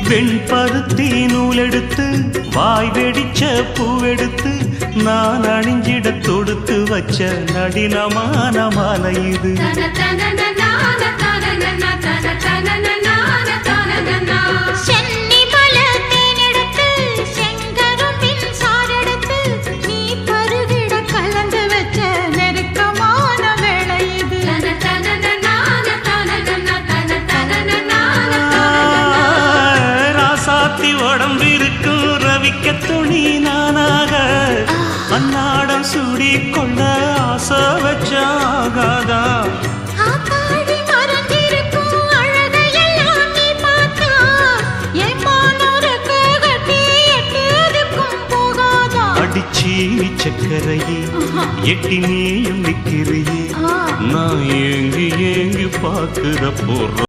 வெண்பருத்தி நூலெடுத்து வாய் வெடிச்ச பூவெடுத்து நான் அணிஞ்சிட தொடுத்து வச்ச நடினமான மாலை இது. உடம்பிருக்கும் ரவிக்க துணி நானாக அன்னாடம் சூடி கொள்ள ஆசை வச்சாகாதா. அடிச்சி சக்கரையே எட்டி நீயும் நிக்கிறியே நான் ஏங்கி ஏங்கி பார்க்கிற போற